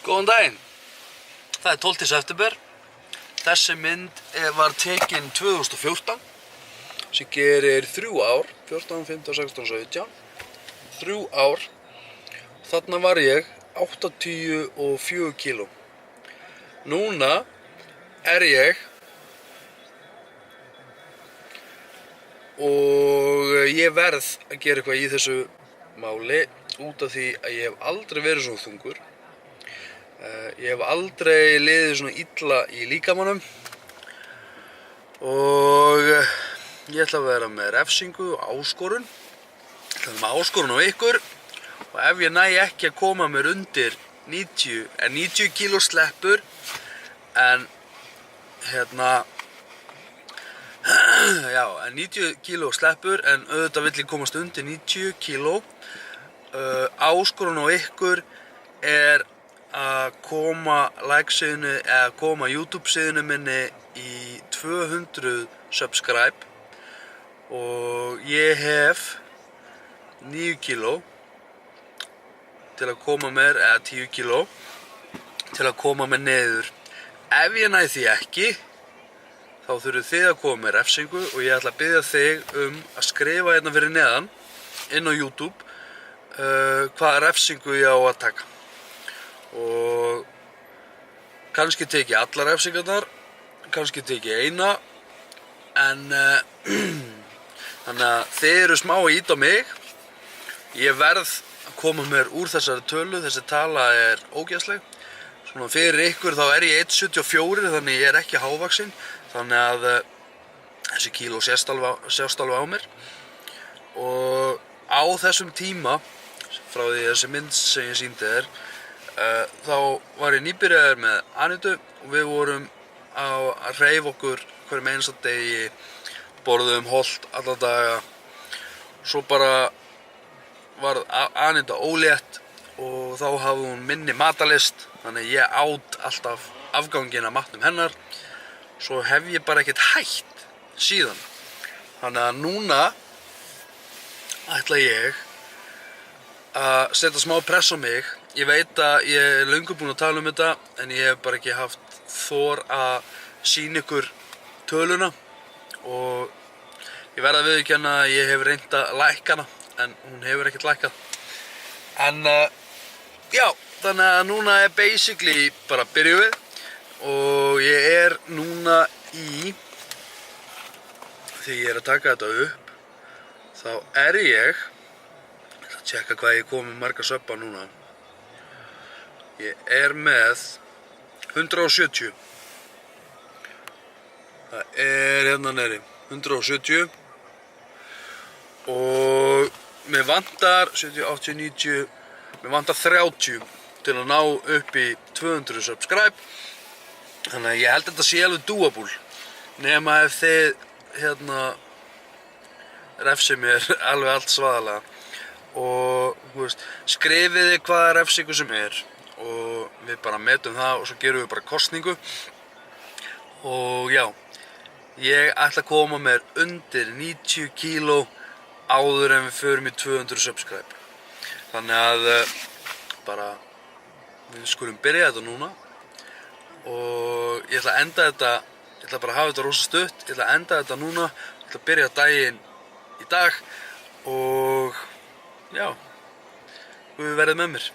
Góðan daginn. Það er 12. september. Þessi mynd var tekin 2014 sem gerir 3 ár, 14, 15, 16, 17. 3 ár. Þarna var ég 84 kíló. Núna er ég og ég verð að gera eitthvað í þessu máli út af því að ég hef aldrei verið svona þungur. Ég hef aldrei liðið svona illa í líkamanum og ég ætla að vera með refsingu og áskorun. Ég ætla að vera með áskorun á ykkur og ef ég næ ekki að koma mér undir 90 kíló sleppur en en 90 kíló sleppur en auðvitað vill ég komast undir 90 kíló. Áskorun á ykkur er að koma like-síðunni eða koma YouTube-síðunni minni í 200 subscribe og ég hef 9 kíló til að koma mér, eða 10 kíló til að koma mér niður. Ef ég næ því ekki þá þurfið þið að koma með refsingu og ég ætla að biðja þig að skrifa hérna fyrir neðan inn á YouTube hvaða refsingu ég á að taka. Og kannski teki allar refsingarnar, kannski teki eina, en þannig að þið eru smá að ýta á mig. Ég verð að koma mér úr þessari tölu, þessi tala er ógeðsleg. Svona fyrir ykkur þá er ég 1,74, þannig ég er ekki hávaxinn, þannig að þessi kíló sést alveg á mér. Og á þessum tíma, frá því þessi mynd sem ég sýndi þér, þá var ég nýbyrjaður með Anitu og við vorum að hreyfa okkur hverjum einasta degi, borðum holt alla daga. Svo bara var Anita ólétt og þá hafði hún minni matarlyst, þannig ég át alltaf afganginn af matnum hennar. Svo hef ég bara ekkert hætt síðan. Þannig að núna ætla ég að setja smá press á mig. Ég veit að ég er löngu búinn að tala um þetta en ég hef bara ekki haft þor að sýna ykkur töluna og ég verð að viðurkenna að ég hef reynt að lækka hana en hún hefur ekkert lækkað. En já, þannig að núna er basically bara byrjuð og ég er núna þegar ég er að taka þetta upp þá er ég að tjekka hvað ég kom með marga söppa núna. Ég er með 170. Það er hérna neri 170 og mér vantar 70, 80, 90, mér vantar 30 til að ná upp í 200 subscribe. Þannig að ég held að þetta sé alveg doable nema ef þið refsið mér alveg allt svaðalega og skrifið þið hvaða refsingu sem er og við bara metum það og svo gerum við bara kosningu og já, ég ætla að koma mér undir 90 kíló áður en við förum í 200 subscribe. Þannig að bara við skulum byrja þetta núna og ég ætla að enda þetta, ég ætla bara að hafa þetta rosa stutt, ég ætla að enda þetta núna, ég ætla að byrja daginn í dag og já, við verðum með mér.